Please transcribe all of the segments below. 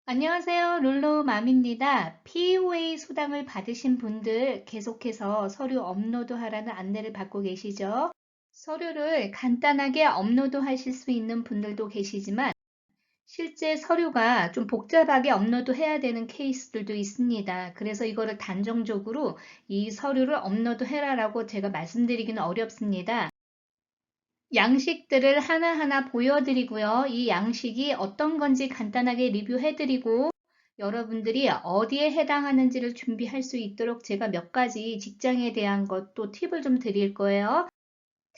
안녕하세요. 룰루맘입니다. POA 수당을 받으신 분들 계속해서 서류 업로드하라는 안내를 받고 계시죠? 서류를 간단하게 업로드 하실 수 있는 분들도 계시지만 실제 서류가 좀 복잡하게 업로드 해야 되는 케이스들도 있습니다. 그래서 이거를 단정적으로 이 서류를 업로드 해라라고 제가 말씀드리기는 어렵습니다. 양식들을 하나하나 보여드리고요. 이 양식이 어떤 건지 간단하게 리뷰해드리고 여러분들이 어디에 해당하는지를 준비할 수 있도록 제가 몇 가지 직장에 대한 것도 팁을 좀 드릴 거예요.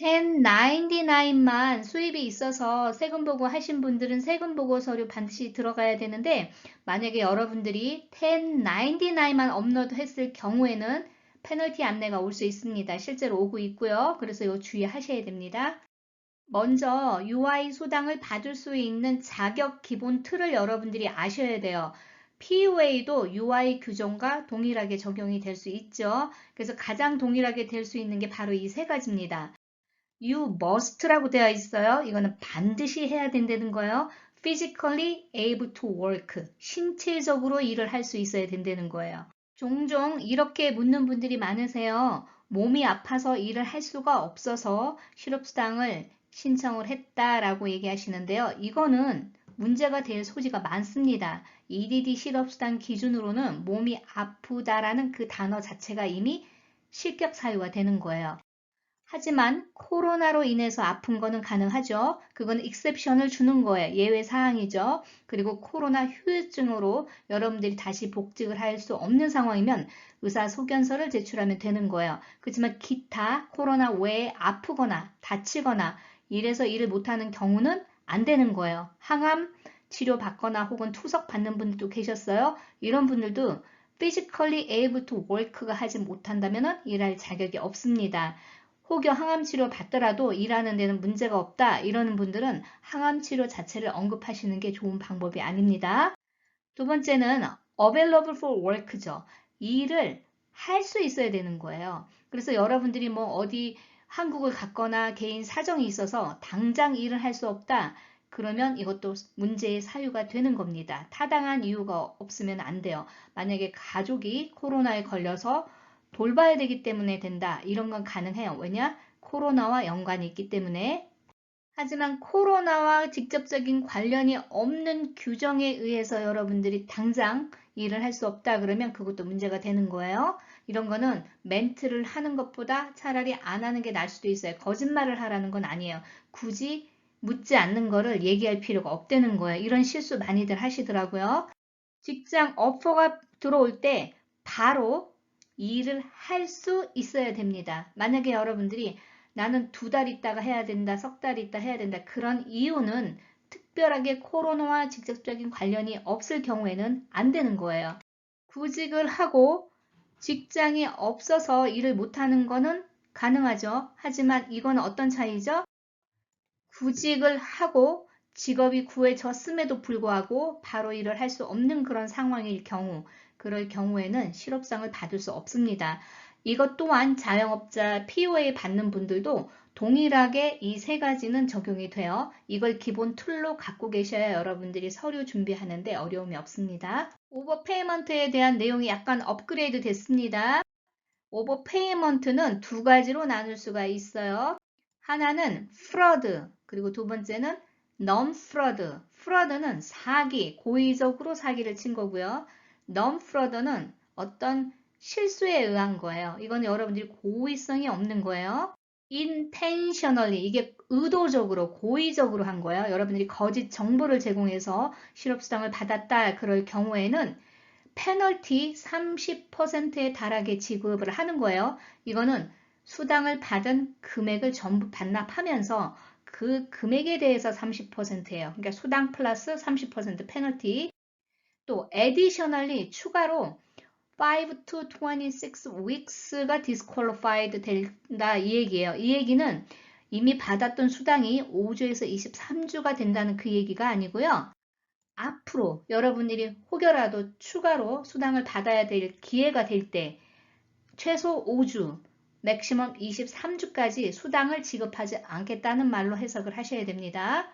1099만 수입이 있어서 세금 보고 하신 분들은 세금 보고 서류 반드시 들어가야 되는데 만약에 여러분들이 1099만 업로드 했을 경우에는 페널티 안내가 올 수 있습니다. 실제로 오고 있고요. 그래서 이거 주의하셔야 됩니다. 먼저 UI 수당을 받을 수 있는 자격 기본 틀을 여러분들이 아셔야 돼요. PUA도 UI 규정과 동일하게 적용이 될 수 있죠. 그래서 가장 동일하게 될 수 있는 게 바로 이 세 가지입니다. You must라고 되어 있어요. 이거는 반드시 해야 된다는 거예요. Physically able to work. 신체적으로 일을 할 수 있어야 된다는 거예요. 종종 이렇게 묻는 분들이 많으세요. 몸이 아파서 일을 할 수가 없어서 실업수당을 신청을 했다라고 얘기하시는데요. 이거는 문제가 될 소지가 많습니다. EDD 실업수당 기준으로는 몸이 아프다라는 그 단어 자체가 이미 실격 사유가 되는 거예요. 하지만 코로나로 인해서 아픈 거는 가능하죠. 그건 익셉션을 주는 거예요. 예외 사항이죠. 그리고 코로나 후유증으로 여러분들이 다시 복직을 할 수 없는 상황이면 의사소견서를 제출하면 되는 거예요. 그렇지만 기타 코로나 외에 아프거나 다치거나 이래서 일을 못하는 경우는 안 되는 거예요. 항암 치료 받거나 혹은 투석 받는 분들도 계셨어요. 이런 분들도 physically able to work가 하지 못한다면 일할 자격이 없습니다. 혹여 항암치료 받더라도 일하는 데는 문제가 없다 이러는 분들은 항암치료 자체를 언급하시는 게 좋은 방법이 아닙니다. 두 번째는 available for work죠. 이 일을 할 수 있어야 되는 거예요. 그래서 여러분들이 뭐 어디 한국을 갔거나 개인 사정이 있어서 당장 일을 할 수 없다. 그러면 이것도 문제의 사유가 되는 겁니다. 타당한 이유가 없으면 안 돼요. 만약에 가족이 코로나에 걸려서 돌봐야 되기 때문에 된다. 이런 건 가능해요. 왜냐? 코로나와 연관이 있기 때문에. 하지만 코로나와 직접적인 관련이 없는 규정에 의해서 여러분들이 당장 일을 할 수 없다 그러면 그것도 문제가 되는 거예요. 이런 거는 멘트를 하는 것보다 차라리 안 하는 게 나을 수도 있어요. 거짓말을 하라는 건 아니에요. 굳이 묻지 않는 거를 얘기할 필요가 없다는 거예요. 이런 실수 많이들 하시더라고요. 직장 오퍼가 들어올 때 바로 일을 할 수 있어야 됩니다. 만약에 여러분들이 나는 2달 있다가 해야 된다, 석 달 있다 해야 된다. 그런 이유는 특별하게 코로나와 직접적인 관련이 없을 경우에는 안 되는 거예요. 구직을 하고 직장이 없어서 일을 못하는 거는 가능하죠. 하지만 이건 어떤 차이죠? 구직을 하고 직업이 구해졌음에도 불구하고 바로 일을 할 수 없는 그런 상황일 경우, 그럴 경우에는 실업상을 받을 수 없습니다. 이것 또한 자영업자 POA 받는 분들도 동일하게 이 세 가지는 적용이 돼요. 이걸 기본 툴로 갖고 계셔야 여러분들이 서류 준비하는데 어려움이 없습니다. 오버페이먼트에 대한 내용이 약간 업그레이드 됐습니다. 오버페이먼트는 두 가지로 나눌 수가 있어요. 하나는 fraud, 그리고 두 번째는 non-fraud. fraud는 사기, 고의적으로 사기를 친 거고요. non-fraud는 어떤 실수에 의한 거예요. 이건 여러분들이 고의성이 없는 거예요. intentionally, 이게 의도적으로, 고의적으로 한 거예요. 여러분들이 거짓 정보를 제공해서 실업수당을 받았다 그럴 경우에는 페널티 30%에 달하게 지급을 하는 거예요. 이거는 수당을 받은 금액을 전부 반납하면서 그 금액에 대해서 30%예요. 그러니까 수당 플러스 30% 페널티. 또 additionally 추가로 5 to 26 weeks가 disqualified 된다 이 얘기예요. 이 얘기는 이미 받았던 수당이 5주에서 23주가 된다는 그 얘기가 아니고요. 앞으로 여러분들이 혹여라도 추가로 수당을 받아야 될 기회가 될 때 최소 5주, 맥시멈 23주까지 수당을 지급하지 않겠다는 말로 해석을 하셔야 됩니다.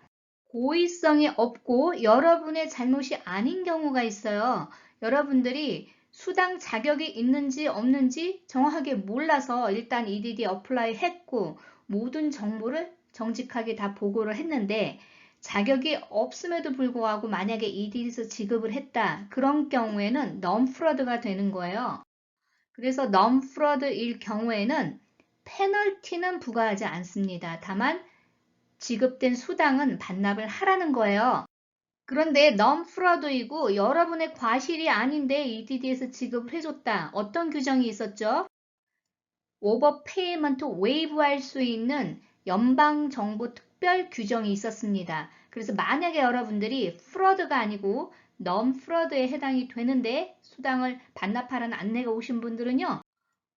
고의성이 없고 여러분의 잘못이 아닌 경우가 있어요. 여러분들이 수당 자격이 있는지 없는지 정확하게 몰라서 일단 EDD 어플라이 했고 모든 정보를 정직하게 다 보고를 했는데 자격이 없음에도 불구하고 만약에 EDD에서 지급을 했다. 그런 경우에는 non-fraud가 되는 거예요. 그래서 non-fraud일 경우에는 페널티는 부과하지 않습니다. 다만 지급된 수당은 반납을 하라는 거예요. 그런데 non-fraud이고 여러분의 과실이 아닌데 EDD에서 지급을 해줬다. 어떤 규정이 있었죠? 오버페이먼트 웨이브할 수 있는 연방정부 특별 규정이 있었습니다. 그래서 만약에 여러분들이 fraud가 아니고 non-fraud에 해당이 되는데 수당을 반납하라는 안내가 오신 분들은요.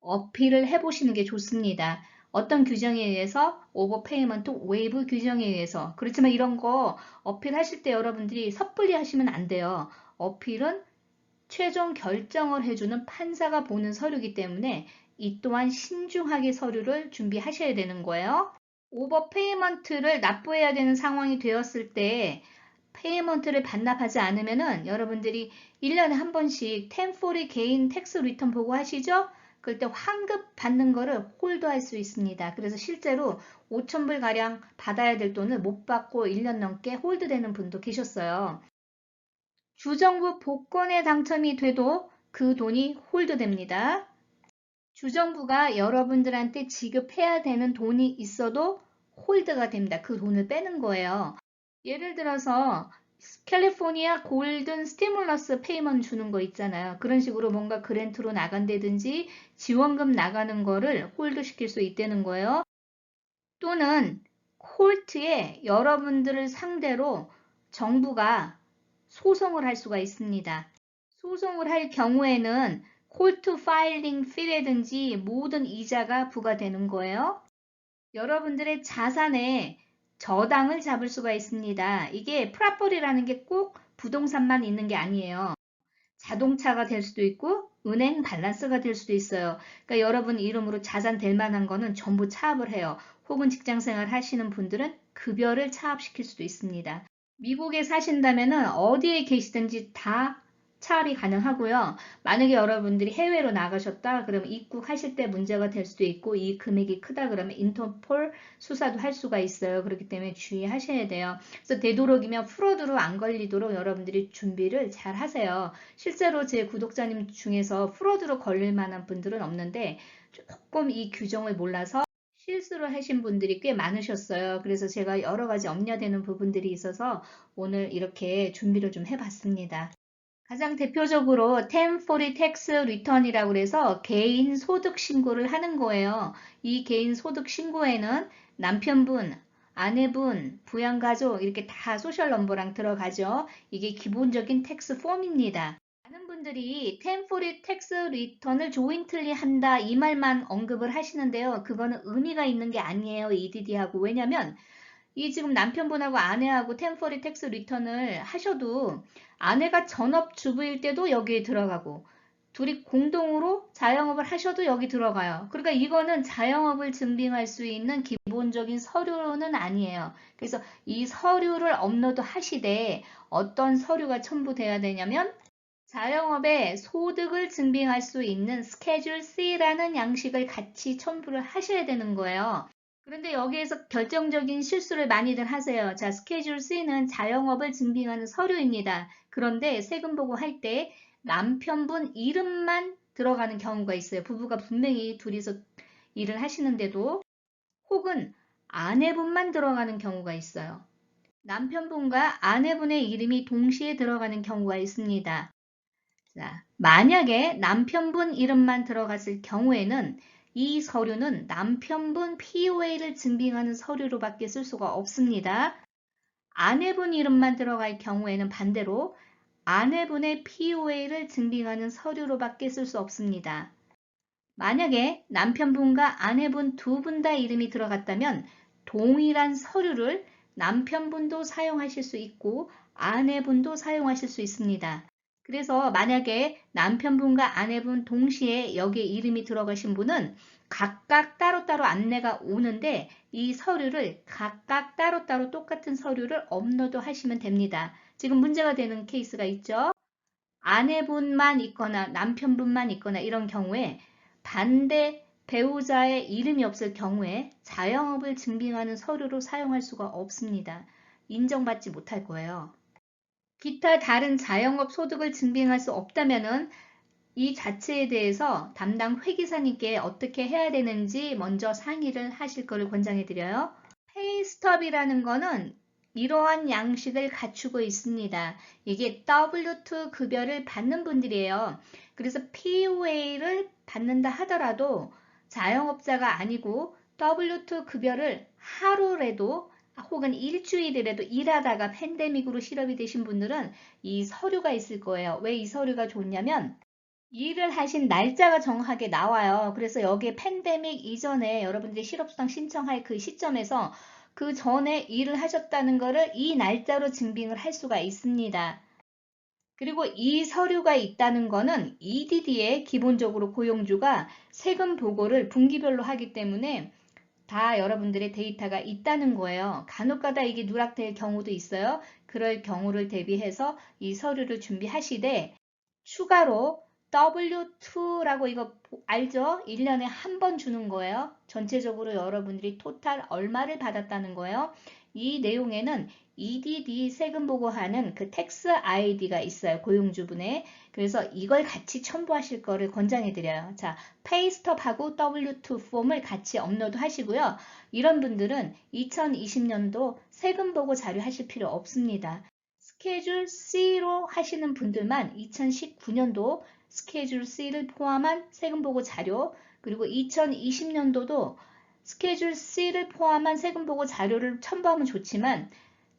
어필을 해보시는 게 좋습니다. 어떤 규정에 의해서 오버페이먼트 웨이브 규정에 의해서 그렇지만 이런 거 어필하실 때 여러분들이 섣불리 하시면 안 돼요. 어필은 최종 결정을 해주는 판사가 보는 서류이기 때문에 이 또한 신중하게 서류를 준비하셔야 되는 거예요. 오버페이먼트를 납부해야 되는 상황이 되었을 때 페이먼트를 반납하지 않으면은 여러분들이 1년에 한 번씩 1040 개인 텍스 리턴 보고하시죠? 그럴 때 환급 받는 거를 홀드할 수 있습니다. 그래서 실제로 5,000불 가량 받아야 될 돈을 못 받고 1년 넘게 홀드되는 분도 계셨어요. 주정부 복권에 당첨이 돼도 그 돈이 홀드됩니다. 주정부가 여러분들한테 지급해야 되는 돈이 있어도 홀드가 됩니다. 그 돈을 빼는 거예요. 예를 들어서 캘리포니아 골든 스티뮬러스 페이먼트 주는 거 있잖아요. 그런 식으로 뭔가 그랜트로 나간다든지 지원금 나가는 거를 홀드 시킬 수 있다는 거예요. 또는 콜트에 여러분들을 상대로 정부가 소송을 할 수가 있습니다. 소송을 할 경우에는 콜트 파일링 피라든지 모든 이자가 부과되는 거예요. 여러분들의 자산에 저당을 잡을 수가 있습니다. 이게 프라폴이라는 게 꼭 부동산만 있는 게 아니에요. 자동차가 될 수도 있고 은행 밸런스가 될 수도 있어요. 그러니까 여러분 이름으로 자산 될 만한 거는 전부 차압을 해요. 혹은 직장생활 하시는 분들은 급여를 차압시킬 수도 있습니다. 미국에 사신다면 어디에 계시든지 다 차압이 가능하고요. 만약에 여러분들이 해외로 나가셨다 그러면 입국하실 때 문제가 될 수도 있고 이 금액이 크다 그러면 인터폴 수사도 할 수가 있어요. 그렇기 때문에 주의하셔야 돼요. 그래서 되도록이면 프로드로 안 걸리도록 여러분들이 준비를 잘 하세요. 실제로 제 구독자님 중에서 프로드로 걸릴 만한 분들은 없는데 조금 이 규정을 몰라서 실수를 하신 분들이 꽤 많으셨어요. 그래서 제가 여러 가지 염려되는 부분들이 있어서 오늘 이렇게 준비를 좀 해봤습니다. 가장 대표적으로 1040 tax return이라고 해서 개인 소득 신고를 하는 거예요. 이 개인 소득 신고에는 남편분, 아내분, 부양가족 이렇게 다 소셜 넘버랑 들어가죠. 이게 기본적인 텍스 폼입니다. 많은 분들이 1040 tax return을 조인틀리 한다 이 말만 언급을 하시는데요. 그거는 의미가 있는 게 아니에요. EDD하고. 왜냐면 이 지금 남편분하고 아내하고 템포리 텍스 리턴을 하셔도 아내가 전업주부일 때도 여기에 들어가고 둘이 공동으로 자영업을 하셔도 여기 들어가요. 그러니까 이거는 자영업을 증빙할 수 있는 기본적인 서류는 아니에요. 그래서 이 서류를 업로드 하시되 어떤 서류가 첨부돼야 되냐면 자영업의 소득을 증빙할 수 있는 스케줄 C라는 양식을 같이 첨부를 하셔야 되는 거예요. 그런데 여기에서 결정적인 실수를 많이들 하세요. 자, 스케줄 C는 자영업을 증빙하는 서류입니다. 그런데 세금 보고할 때 남편분 이름만 들어가는 경우가 있어요. 부부가 분명히 둘이서 일을 하시는데도 혹은 아내분만 들어가는 경우가 있어요. 남편분과 아내분의 이름이 동시에 들어가는 경우가 있습니다. 자, 만약에 남편분 이름만 들어갔을 경우에는 이 서류는 남편분 POA를 증빙하는 서류로밖에 쓸 수가 없습니다. 아내분 이름만 들어갈 경우에는 반대로 아내분의 POA를 증빙하는 서류로밖에 쓸 수 없습니다. 만약에 남편분과 아내분 두 분 다 이름이 들어갔다면 동일한 서류를 남편분도 사용하실 수 있고 아내분도 사용하실 수 있습니다. 그래서 만약에 남편분과 아내분 동시에 여기에 이름이 들어가신 분은 각각 따로따로 안내가 오는데 이 서류를 각각 따로따로 똑같은 서류를 업로드 하시면 됩니다. 지금 문제가 되는 케이스가 있죠. 아내분만 있거나 남편분만 있거나 이런 경우에 반대 배우자의 이름이 없을 경우에 자영업을 증빙하는 서류로 사용할 수가 없습니다. 인정받지 못할 거예요. 기타 다른 자영업 소득을 증빙할 수 없다면은 이 자체에 대해서 담당 회계사님께 어떻게 해야 되는지 먼저 상의를 하실 것을 권장해 드려요. 페이스톱이라는 거는 이러한 양식을 갖추고 있습니다. 이게 W2 급여를 받는 분들이에요. 그래서 POA를 받는다 하더라도 자영업자가 아니고 W2 급여를 하루라도 혹은 일주일이라도 일하다가 팬데믹으로 실업이 되신 분들은 이 서류가 있을 거예요. 왜 이 서류가 좋냐면 일을 하신 날짜가 정확하게 나와요. 그래서 여기에 팬데믹 이전에 여러분들이 실업수당 신청할 그 시점에서 그 전에 일을 하셨다는 거를 이 날짜로 증빙을 할 수가 있습니다. 그리고 이 서류가 있다는 거는 EDD에 기본적으로 고용주가 세금 보고를 분기별로 하기 때문에 다 여러분들의 데이터가 있다는 거예요. 간혹가다 이게 누락될 경우도 있어요. 그럴 경우를 대비해서 이 서류를 준비하시되 추가로 W2라고 이거 알죠? 1년에 한 번 주는 거예요. 전체적으로 여러분들이 토탈 얼마를 받았다는 거예요. 이 내용에는 EDD 세금 보고하는 그 텍스 아이디가 있어요. 고용주분의. 그래서 이걸 같이 첨부하실 거를 권장해 드려요. 자, 페이스톱하고 W2 폼을 같이 업로드 하시고요. 이런 분들은 2020년도 세금 보고 자료 하실 필요 없습니다. 스케줄 C로 하시는 분들만 2019년도 스케줄 C를 포함한 세금 보고 자료, 그리고 2020년도도 스케줄 C를 포함한 세금 보고 자료를 첨부하면 좋지만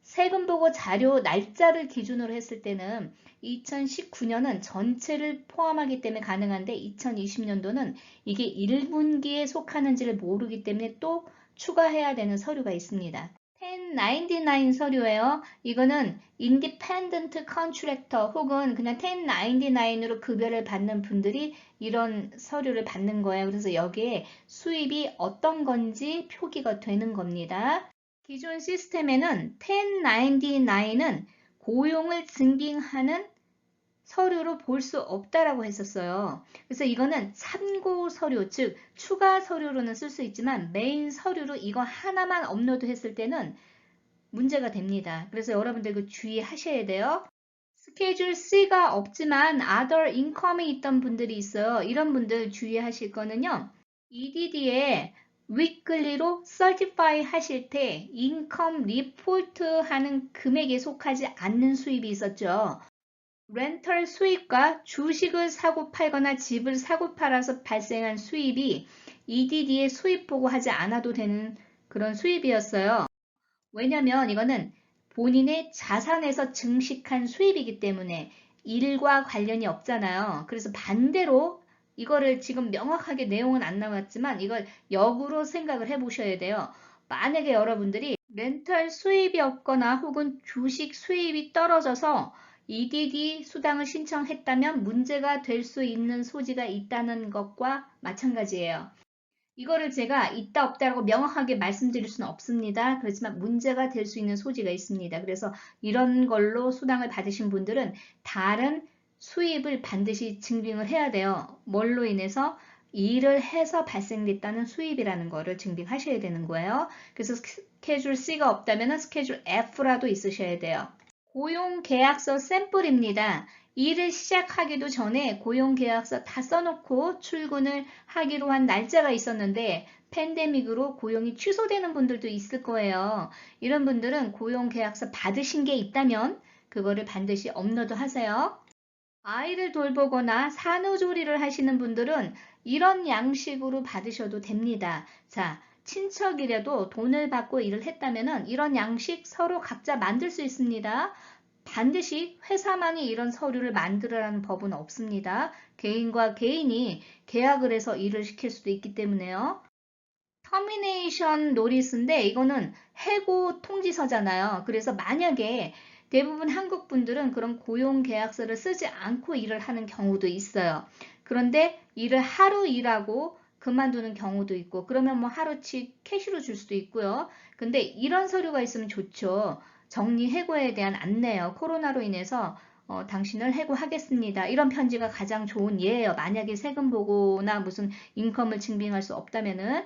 세금 보고 자료 날짜를 기준으로 했을 때는 2019년은 전체를 포함하기 때문에 가능한데 2020년도는 이게 1분기에 속하는지를 모르기 때문에 또 추가해야 되는 서류가 있습니다. 1099 서류예요. 이거는 인디펜던트 컨트랙터 혹은 그냥 1099으로 급여를 받는 분들이 이런 서류를 받는 거예요. 그래서 여기에 수입이 어떤 건지 표기가 되는 겁니다. 기존 시스템에는 1099는 고용을 증빙하는 서류로 볼 수 없다라고 했었어요. 그래서 이거는 참고 서류, 즉 추가 서류로는 쓸 수 있지만 메인 서류로 이거 하나만 업로드 했을 때는 문제가 됩니다. 그래서 여러분들 그 주의하셔야 돼요. 스케줄 C가 없지만 other income이 있던 분들이 있어요. 이런 분들 주의하실 거는요. EDD에 weekly로 certify 하실 때 income report 하는 금액에 속하지 않는 수입이 있었죠. 렌털 수입과 주식을 사고 팔거나 집을 사고 팔아서 발생한 수입이 EDD에 수입 보고하지 않아도 되는 그런 수입이었어요. 왜냐면 이거는 본인의 자산에서 증식한 수입이기 때문에 일과 관련이 없잖아요. 그래서 반대로 이거를 지금 명확하게 내용은 안 나왔지만 이걸 역으로 생각을 해 보셔야 돼요. 만약에 여러분들이 렌털 수입이 없거나 혹은 주식 수입이 떨어져서 EDD 수당을 신청했다면 문제가 될 수 있는 소지가 있다는 것과 마찬가지예요. 이거를 제가 있다 없다라고 명확하게 말씀드릴 수는 없습니다. 그렇지만 문제가 될 수 있는 소지가 있습니다. 그래서 이런 걸로 수당을 받으신 분들은 다른 수입을 반드시 증빙을 해야 돼요. 뭘로 인해서 일을 해서 발생됐다는 수입이라는 거를 증빙하셔야 되는 거예요. 그래서 스케줄 C가 없다면 스케줄 F라도 있으셔야 돼요. 고용계약서 샘플입니다. 일을 시작하기도 전에 고용계약서 다 써놓고 출근을 하기로 한 날짜가 있었는데 팬데믹으로 고용이 취소되는 분들도 있을 거예요. 이런 분들은 고용계약서 받으신 게 있다면 그거를 반드시 업로드 하세요. 아이를 돌보거나 산후조리를 하시는 분들은 이런 양식으로 받으셔도 됩니다. 자, 친척이라도 돈을 받고 일을 했다면 이런 양식 서로 각자 만들 수 있습니다. 반드시 회사만이 이런 서류를 만들으라는 법은 없습니다. 개인과 개인이 계약을 해서 일을 시킬 수도 있기 때문에요. 터미네이션 노리스인데 이거는 해고 통지서잖아요. 그래서 만약에 대부분 한국 분들은 그런 고용 계약서를 쓰지 않고 일을 하는 경우도 있어요. 그런데 일을 하루 일하고 그만두는 경우도 있고, 그러면 뭐 하루치 캐시로 줄 수도 있고요. 근데 이런 서류가 있으면 좋죠. 정리 해고에 대한 안내요. 코로나로 인해서 당신을 해고하겠습니다. 이런 편지가 가장 좋은 예예요. 만약에 세금 보고나 무슨 인컴을 증빙할 수 없다면은.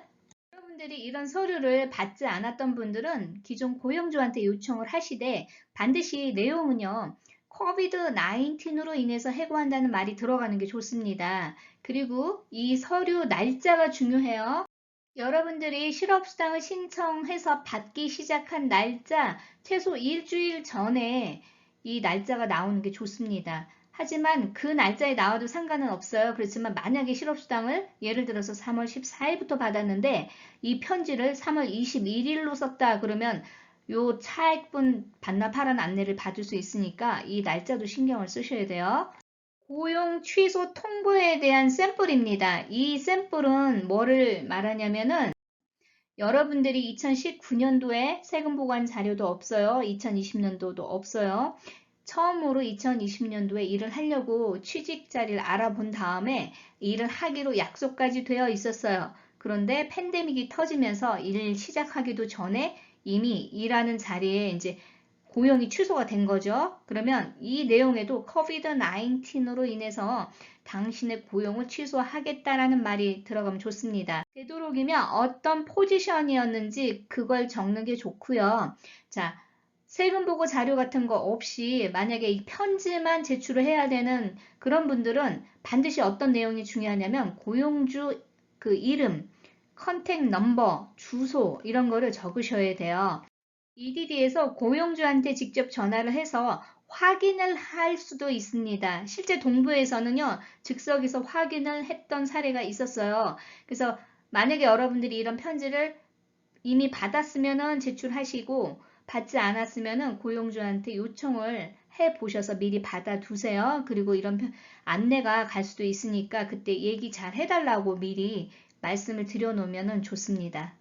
여러분들이 이런 서류를 받지 않았던 분들은 기존 고용주한테 요청을 하시되, 반드시 내용은요, 코비드 19으로 인해서 해고한다는 말이 들어가는 게 좋습니다. 그리고 이 서류 날짜가 중요해요. 여러분들이 실업수당을 신청해서 받기 시작한 날짜 최소 일주일 전에 이 날짜가 나오는 게 좋습니다. 하지만 그 날짜에 나와도 상관은 없어요. 그렇지만 만약에 실업수당을 예를 들어서 3월 14일부터 받았는데 이 편지를 3월 21일로 썼다 그러면 요 차액분 반납하라는 안내를 받을 수 있으니까 이 날짜도 신경을 쓰셔야 돼요. 고용 취소 통보에 대한 샘플입니다. 이 샘플은 뭐를 말하냐면은 여러분들이 2019년도에 세금 보관 자료도 없어요. 2020년도도 없어요. 처음으로 2020년도에 일을 하려고 취직 자리를 알아본 다음에 일을 하기로 약속까지 되어 있었어요. 그런데 팬데믹이 터지면서 일 시작하기도 전에 이미 일하는 자리에 이제 고용이 취소가 된 거죠. 그러면 이 내용에도 코비드 19으로 인해서 당신의 고용을 취소하겠다라는 말이 들어가면 좋습니다. 되도록이면 어떤 포지션이었는지 그걸 적는 게 좋고요. 자, 세금 보고 자료 같은 거 없이 만약에 이 편지만 제출을 해야 되는 그런 분들은 반드시 어떤 내용이 중요하냐면 고용주 그 이름, 컨택 넘버, 주소 이런 거를 적으셔야 돼요. EDD에서 고용주한테 직접 전화를 해서 확인을 할 수도 있습니다. 실제 동부에서는요, 즉석에서 확인을 했던 사례가 있었어요. 그래서 만약에 여러분들이 이런 편지를 이미 받았으면은 제출하시고 받지 않았으면은 고용주한테 요청을 해 보셔서 미리 받아두세요. 그리고 이런 안내가 갈 수도 있으니까 그때 얘기 잘 해달라고 미리 말씀을 드려놓으면 좋습니다.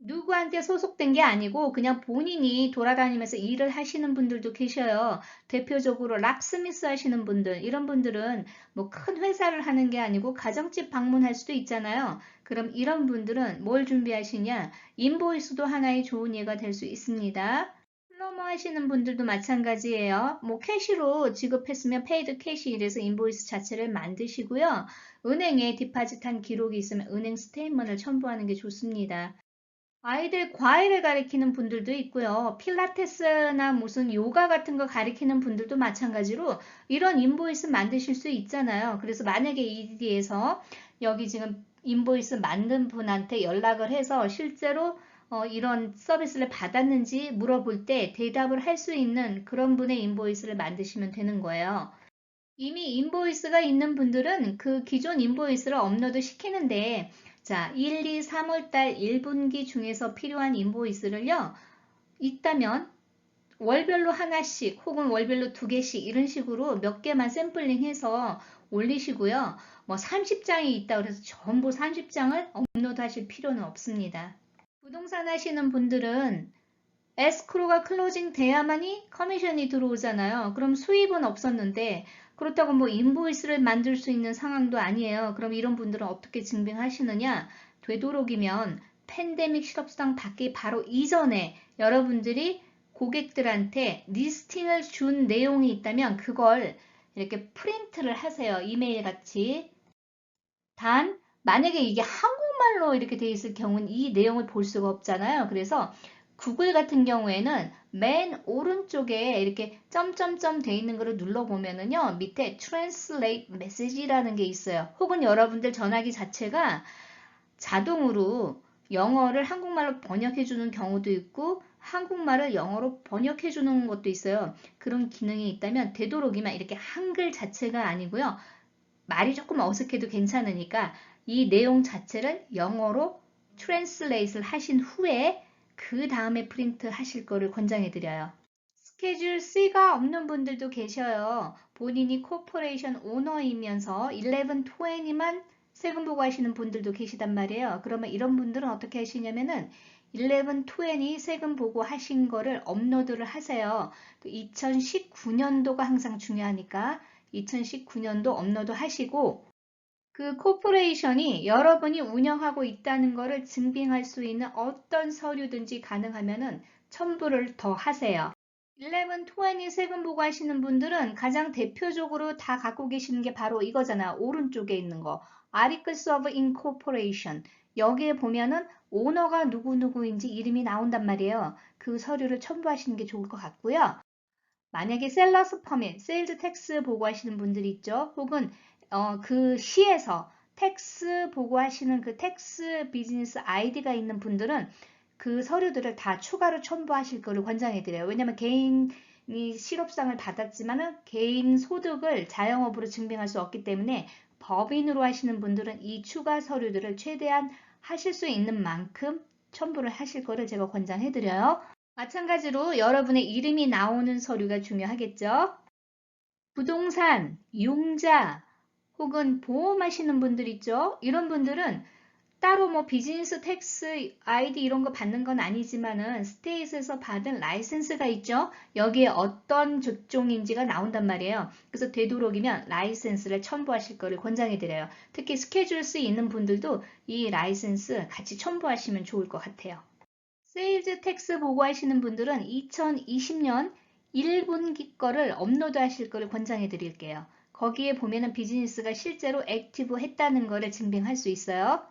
누구한테 소속된 게 아니고 그냥 본인이 돌아다니면서 일을 하시는 분들도 계셔요. 대표적으로 락스미스 하시는 분들, 이런 분들은 뭐 큰 회사를 하는 게 아니고 가정집 방문할 수도 있잖아요. 그럼 이런 분들은 뭘 준비하시냐? 인보이스도 하나의 좋은 예가 될 수 있습니다. 플러머 하시는 분들도 마찬가지예요. 뭐 캐시로 지급했으면 페이드 캐시 이래서 인보이스 자체를 만드시고요. 은행에 디파짓한 기록이 있으면 은행 스테이트먼트를 첨부하는 게 좋습니다. 아이들 과외를 가리키는 분들도 있고요. 필라테스나 무슨 요가 같은 거 가리키는 분들도 마찬가지로 이런 인보이스 만드실 수 있잖아요. 그래서 만약에 EDD에서 여기 지금 인보이스 만든 분한테 연락을 해서 실제로 이런 서비스를 받았는지 물어볼 때 대답을 할 수 있는 그런 분의 인보이스를 만드시면 되는 거예요. 이미 인보이스가 있는 분들은 그 기존 인보이스를 업로드 시키는데, 자, 1, 2, 3월 달 1분기 중에서 필요한 인보이스를요, 있다면 월별로 하나씩 혹은 월별로 두 개씩 이런 식으로 몇 개만 샘플링해서 올리시고요. 뭐 30장이 있다 그래서 전부 30장을 업로드 하실 필요는 없습니다. 부동산 하시는 분들은 에스크로가 클로징 돼야만이 커미션이 들어오잖아요. 그럼 수입은 없었는데 그렇다고 뭐 인보이스를 만들 수 있는 상황도 아니에요. 그럼 이런 분들은 어떻게 증빙하시느냐? 되도록이면 팬데믹 실업수당 받기 바로 이전에 여러분들이 고객들한테 리스팅을 준 내용이 있다면 그걸 이렇게 프린트를 하세요. 이메일 같이. 단 만약에 이게 한국말로 이렇게 돼 있을 경우는 이 내용을 볼 수가 없잖아요. 그래서 구글 같은 경우에는 맨 오른쪽에 이렇게 점점점 돼 있는 거를 눌러보면은요, 밑에 Translate Message라는 게 있어요. 혹은 여러분들 전화기 자체가 자동으로 영어를 한국말로 번역해 주는 경우도 있고, 한국말을 영어로 번역해 주는 것도 있어요. 그런 기능이 있다면 되도록이면 이렇게 한글 자체가 아니고요, 말이 조금 어색해도 괜찮으니까 이 내용 자체를 영어로 트랜슬레이트를 하신 후에 그 다음에 프린트 하실 거를 권장해 드려요. 스케줄 C가 없는 분들도 계셔요. 본인이 코퍼레이션 오너이면서 1120만 세금 보고하시는 분들도 계시단 말이에요. 그러면 이런 분들은 어떻게 하시냐면은 1120 세금 보고 하신 거를 업로드를 하세요. 2019년도가 항상 중요하니까 2019년도 업로드 하시고 그 코퍼레이션이 여러분이 운영하고 있다는 것을 증빙할 수 있는 어떤 서류든지 가능하면은 첨부를 더 하세요. 1120 세금 보고 하시는 분들은 가장 대표적으로 다 갖고 계시는 게 바로 이거잖아. 오른쪽에 있는 거. Articles of Incorporation. 여기에 보면은 오너가 누구누구인지 이름이 나온단 말이에요. 그 서류를 첨부하시는 게 좋을 것 같고요. 만약에 셀러스 퍼밋, 세일즈 텍스 보고하시는 분들이 있죠. 혹은 그 시에서 텍스 보고하시는 그 텍스 비즈니스 아이디가 있는 분들은 그 서류들을 다 추가로 첨부하실 거를 권장해 드려요. 왜냐하면 개인이 실업상을 받았지만은 개인 소득을 자영업으로 증빙할 수 없기 때문에 법인으로 하시는 분들은 이 추가 서류들을 최대한 하실 수 있는 만큼 첨부를 하실 거를 제가 권장해 드려요. 마찬가지로 여러분의 이름이 나오는 서류가 중요하겠죠. 부동산, 융자 혹은 보험하시는 분들 있죠. 이런 분들은 따로 뭐 비즈니스 텍스 아이디 이런 거 받는 건 아니지만은 스테이트에서 받은 라이센스가 있죠. 여기에 어떤 직종인지가 나온단 말이에요. 그래서 되도록이면 라이센스를 첨부하실 거를 권장해 드려요. 특히 스케줄 C 있는 분들도 이 라이센스 같이 첨부하시면 좋을 것 같아요. 세일즈 텍스 보고하시는 분들은 2020년 1분기 거를 업로드 하실 거를 권장해 드릴게요. 거기에 보면은 비즈니스가 실제로 액티브 했다는 거를 증빙할 수 있어요.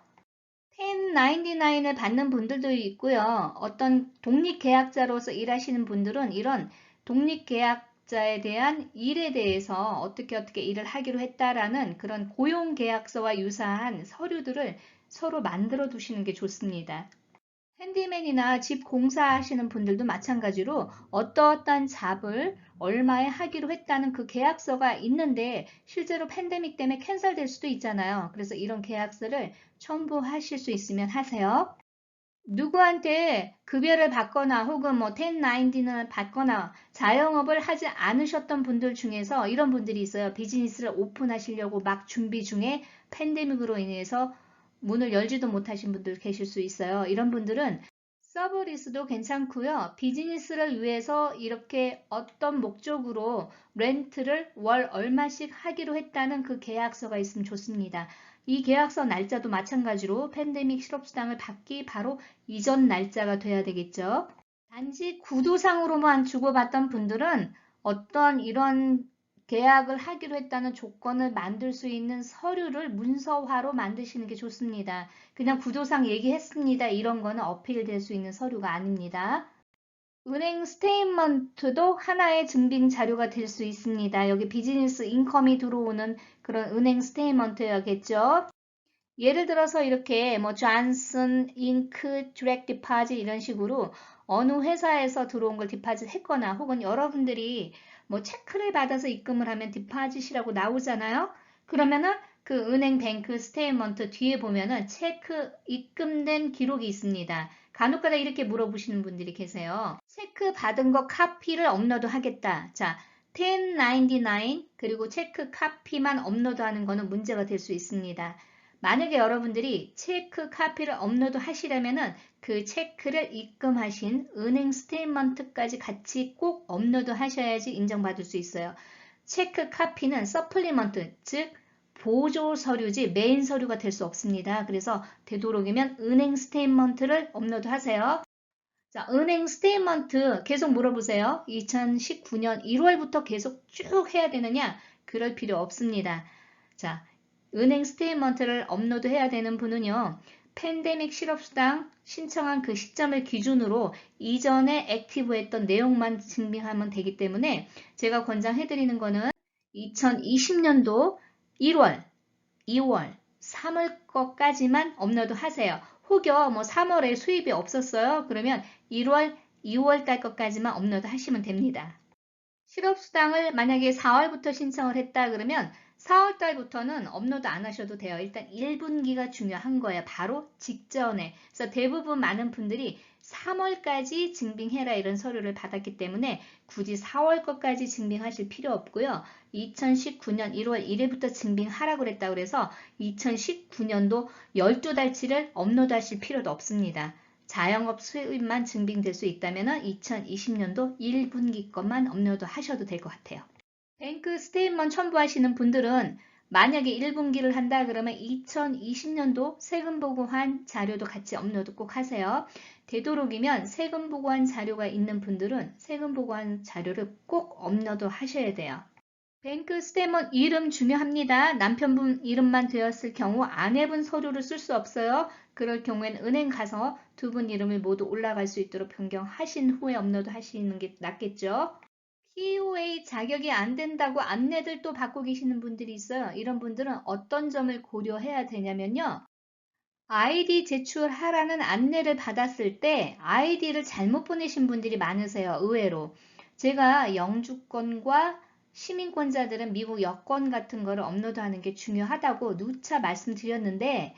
1099을 받는 분들도 있고요. 어떤 독립계약자로서 일하시는 분들은 이런 독립계약자에 대한 일에 대해서 어떻게 일을 하기로 했다라는 그런 고용계약서와 유사한 서류들을 서로 만들어 두시는 게 좋습니다. 핸디맨이나 집 공사하시는 분들도 마찬가지로 어떠어떠한 잡을 얼마에 하기로 했다는 그 계약서가 있는데 실제로 팬데믹 때문에 캔슬될 수도 있잖아요. 그래서 이런 계약서를 첨부하실 수 있으면 하세요. 누구한테 급여를 받거나 혹은 뭐 1099를 받거나 자영업을 하지 않으셨던 분들 중에서 이런 분들이 있어요. 비즈니스를 오픈하시려고 막 준비 중에 팬데믹으로 인해서 문을 열지도 못하신 분들 계실 수 있어요. 이런 분들은 서브리스도 괜찮고요. 비즈니스를 위해서 이렇게 어떤 목적으로 렌트를 월 얼마씩 하기로 했다는 그 계약서가 있으면 좋습니다. 이 계약서 날짜도 마찬가지로 팬데믹 실업수당을 받기 바로 이전 날짜가 돼야 되겠죠. 단지 구두상으로만 주고받던 분들은 어떤 이런 계약을 하기로 했다는 조건을 만들 수 있는 서류를 문서화로 만드시는 게 좋습니다. 그냥 구도상 얘기했습니다. 이런 거는 어필될 수 있는 서류가 아닙니다. 은행 스테이트먼트도 하나의 증빙 자료가 될 수 있습니다. 여기 비즈니스 인컴이 들어오는 그런 은행 스테이트먼트야겠죠. 예를 들어서 이렇게 뭐 존슨, 잉크, 디렉트 디파짓 이런 식으로 어느 회사에서 들어온 걸 디파짓 했거나 혹은 여러분들이 뭐 체크를 받아서 입금을 하면 디파짓이라고 나오잖아요. 그러면은 그 은행 뱅크 스테이트먼트 뒤에 보면은 체크 입금된 기록이 있습니다. 간혹가다 이렇게 물어보시는 분들이 계세요. 체크 받은 거 카피를 업로드 하겠다. 자, 1099 그리고 체크 카피만 업로드하는 거는 문제가 될 수 있습니다. 만약에 여러분들이 체크 카피를 업로드 하시려면은 그 체크를 입금하신 은행 스테이트먼트까지 같이 꼭 업로드 하셔야지 인정받을 수 있어요. 체크 카피는 서플리먼트, 즉 보조 서류지 메인 서류가 될 수 없습니다. 그래서 되도록이면 은행 스테이트먼트를 업로드 하세요. 자, 은행 스테이트먼트 계속 물어보세요. 2019년 1월부터 계속 쭉 해야 되느냐? 그럴 필요 없습니다. 자, 은행 스테이트먼트를 업로드해야 되는 분은요. 팬데믹 실업수당 신청한 그 시점을 기준으로 이전에 액티브했던 내용만 증빙하면 되기 때문에 제가 권장해드리는 거는 2020년도 1월, 2월, 3월 거까지만 업로드 하세요. 혹여 뭐 3월에 수입이 없었어요. 그러면 1월, 2월 달 것까지만 업로드 하시면 됩니다. 실업수당을 만약에 4월부터 신청을 했다 그러면 4월 달부터는 업로드 안 하셔도 돼요. 일단 1분기가 중요한 거예요. 바로 직전에. 그래서 대부분 많은 분들이 3월까지 증빙해라 이런 서류를 받았기 때문에 굳이 4월 것까지 증빙하실 필요 없고요. 2019년 1월 1일부터 증빙하라고 그랬다고 그래서 2019년도 12달치를 업로드 하실 필요도 없습니다. 자영업 수입만 증빙될 수 있다면 2020년도 1분기 것만 업로드 하셔도 될 것 같아요. 뱅크 스테이트먼트 첨부하시는 분들은 만약에 1분기를 한다 그러면 2020년도 세금 보고한 자료도 같이 업로드 꼭 하세요. 되도록이면 세금 보고한 자료가 있는 분들은 세금 보고한 자료를 꼭 업로드 하셔야 돼요. 뱅크 스테이트먼트 이름 중요합니다. 남편분 이름만 되었을 경우 아내분 서류를 쓸 수 없어요. 그럴 경우에는 은행 가서 두 분 이름을 모두 올라갈 수 있도록 변경하신 후에 업로드 하시는 게 낫겠죠. POA 자격이 안 된다고 안내들 또 받고 계시는 분들이 있어요. 이런 분들은 어떤 점을 고려해야 되냐면요. 아이디 제출하라는 안내를 받았을 때 아이디를 잘못 보내신 분들이 많으세요. 의외로. 제가 영주권과 시민권자들은 미국 여권 같은 거를 업로드하는 게 중요하다고 누차 말씀드렸는데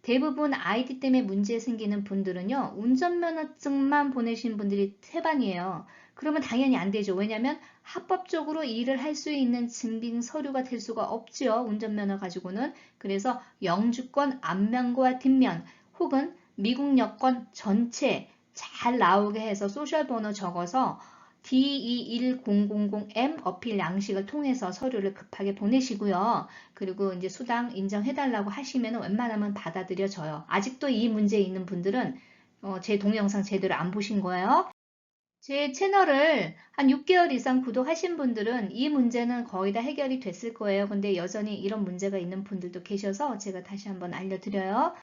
대부분 아이디 때문에 문제 생기는 분들은요. 운전면허증만 보내신 분들이 태반이에요. 그러면 당연히 안 되죠. 왜냐하면 합법적으로 일을 할 수 있는 증빙 서류가 될 수가 없지요. 운전면허 가지고는. 그래서 영주권 앞면과 뒷면 혹은 미국 여권 전체 잘 나오게 해서 소셜 번호 적어서 D21000M 어필 양식을 통해서 서류를 급하게 보내시고요. 그리고 이제 수당 인정해달라고 하시면 웬만하면 받아들여져요. 아직도 이 문제 있는 분들은 제 동영상 제대로 안 보신 거예요. 제 채널을 한 6개월 이상 구독하신 분들은 이 문제는 거의 다 해결이 됐을 거예요. 근데 여전히 이런 문제가 있는 분들도 계셔서 제가 다시 한번 알려드려요.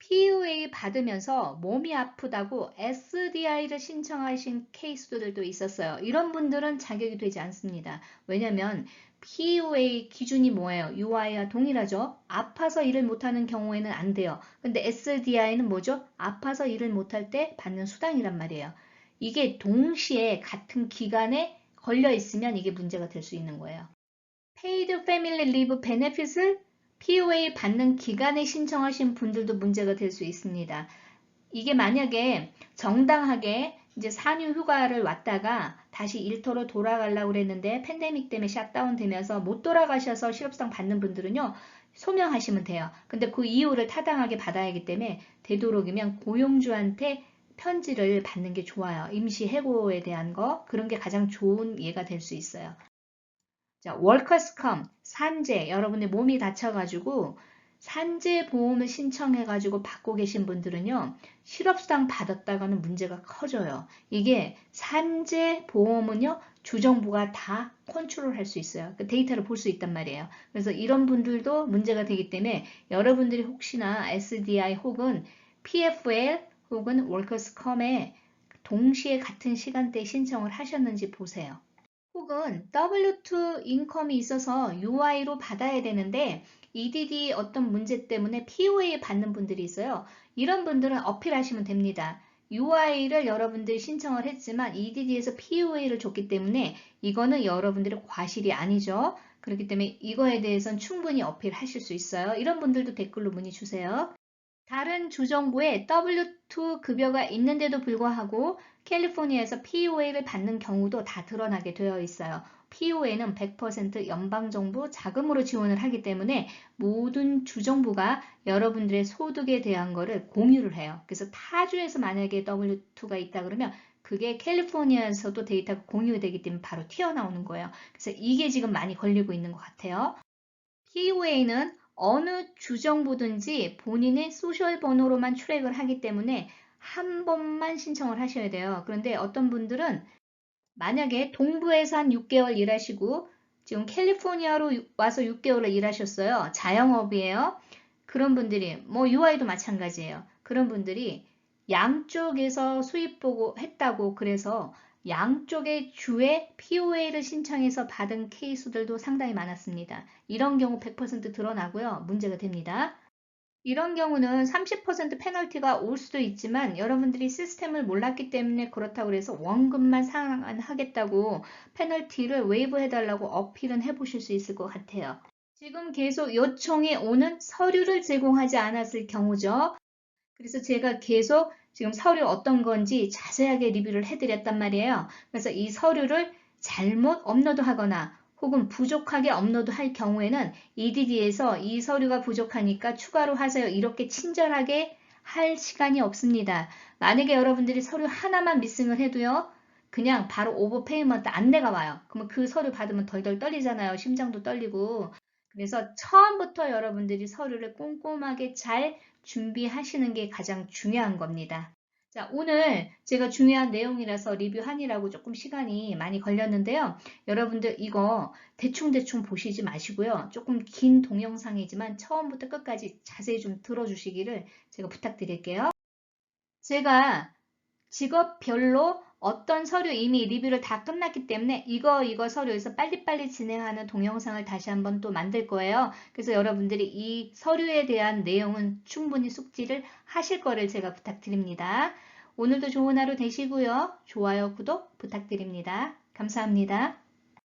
PUA 받으면서 몸이 아프다고 SDI를 신청하신 케이스들도 있었어요. 이런 분들은 자격이 되지 않습니다. 왜냐하면 PUA 기준이 뭐예요? UI와 동일하죠. 아파서 일을 못하는 경우에는 안 돼요. 근데 SDI는 뭐죠? 아파서 일을 못할 때 받는 수당이란 말이에요. 이게 동시에 같은 기간에 걸려 있으면 이게 문제가 될 수 있는 거예요. Paid Family Leave Benefit을 POA 받는 기간에 신청하신 분들도 문제가 될 수 있습니다. 이게 만약에 정당하게 이제 산후 휴가를 왔다가 다시 일터로 돌아가려고 그랬는데 팬데믹 때문에 샷다운 되면서 못 돌아가셔서 실업수당 받는 분들은요. 소명하시면 돼요. 근데 그 이유를 타당하게 받아야 하기 때문에 되도록이면 고용주한테 편지를 받는 게 좋아요. 임시 해고에 대한 거 그런 게 가장 좋은 예가 될 수 있어요. 자, 월커스컴, 산재, 여러분의 몸이 다쳐가지고 산재 보험을 신청해가지고 받고 계신 분들은요, 실업수당 받았다가는 문제가 커져요. 이게 산재 보험은요, 주정부가 다 컨트롤 할 수 있어요. 그 데이터를 볼 수 있단 말이에요. 그래서 이런 분들도 문제가 되기 때문에 여러분들이 혹시나 SDI 혹은 PFL 혹은 월커스컴에 동시에 같은 시간대에 신청을 하셨는지 보세요. 혹은 W2 인컴이 있어서 UI로 받아야 되는데 EDD 어떤 문제 때문에 POA 받는 분들이 있어요. 이런 분들은 어필하시면 됩니다. UI를 여러분들이 신청을 했지만 EDD에서 POA를 줬기 때문에 이거는 여러분들의 과실이 아니죠. 그렇기 때문에 이거에 대해서는 충분히 어필하실 수 있어요. 이런 분들도 댓글로 문의 주세요. 다른 주정부에 W2 급여가 있는데도 불구하고 캘리포니아에서 POA를 받는 경우도 다 드러나게 되어 있어요. POA는 100% 연방정부 자금으로 지원을 하기 때문에 모든 주정부가 여러분들의 소득에 대한 거를 공유를 해요. 그래서 타주에서 만약에 W2가 있다 그러면 그게 캘리포니아에서도 데이터가 공유되기 때문에 바로 튀어나오는 거예요. 그래서 이게 지금 많이 걸리고 있는 것 같아요. POA는 어느 주정부든지 본인의 소셜 번호로만 트랙을 하기 때문에 한 번만 신청을 하셔야 돼요. 그런데 어떤 분들은 만약에 동부에서 한 6개월 일하시고 지금 캘리포니아로 와서 6개월을 일하셨어요. 자영업이에요. 그런 분들이 뭐 UI도 마찬가지예요. 그런 분들이 양쪽에서 수입 보고 했다고 그래서 양쪽의 주에 POA를 신청해서 받은 케이스들도 상당히 많았습니다. 이런 경우 100% 드러나고요. 문제가 됩니다. 이런 경우는 30% 페널티가 올 수도 있지만 여러분들이 시스템을 몰랐기 때문에 그렇다고 해서 원금만 상환하겠다고 페널티를 웨이브 해달라고 어필은 해보실 수 있을 것 같아요. 지금 계속 요청이 오는 서류를 제공하지 않았을 경우죠. 그래서 제가 계속 지금 서류 어떤 건지 자세하게 리뷰를 해드렸단 말이에요. 그래서 이 서류를 잘못 업로드하거나 혹은 부족하게 업로드할 경우에는 EDD에서 이 서류가 부족하니까 추가로 하세요. 이렇게 친절하게 할 시간이 없습니다. 만약에 여러분들이 서류 하나만 미싱을 해도요. 그냥 바로 오버페이먼트 안내가 와요. 그러면 그 서류 받으면 덜덜 떨리잖아요. 심장도 떨리고. 그래서 처음부터 여러분들이 서류를 꼼꼼하게 잘 준비하시는 게 가장 중요한 겁니다. 자, 오늘 제가 중요한 내용이라서 리뷰하느라고 조금 시간이 많이 걸렸는데요. 여러분들 이거 대충대충 보시지 마시고요. 조금 긴 동영상이지만 처음부터 끝까지 자세히 좀 들어주시기를 제가 부탁드릴게요. 제가 직업별로 어떤 서류 이미 리뷰를 다 끝났기 때문에 이거 서류에서 빨리빨리 진행하는 동영상을 다시 한번 또 만들 거예요. 그래서 여러분들이 이 서류에 대한 내용은 충분히 숙지를 하실 거를 제가 부탁드립니다. 오늘도 좋은 하루 되시고요. 좋아요, 구독 부탁드립니다. 감사합니다.